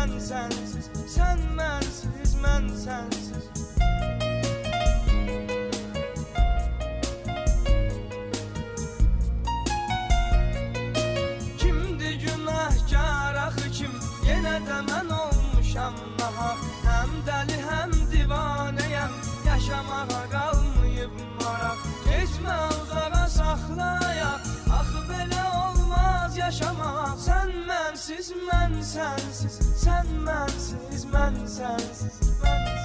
mən sənsiz, sən mənsiz, mən sənsiz. Kimdir günahkar axı kim, yenə də mən olmuşam nahaq. Həm dəli, həm divanəyəm, yaşamağa qalmayıb maraq. Keçmə uzağa saxlayaq, axı belə olmaz yaşamaq. Sən mənsiz, mən sənsiz, sən mənsiz, mən sənsiz, mən sənsiz.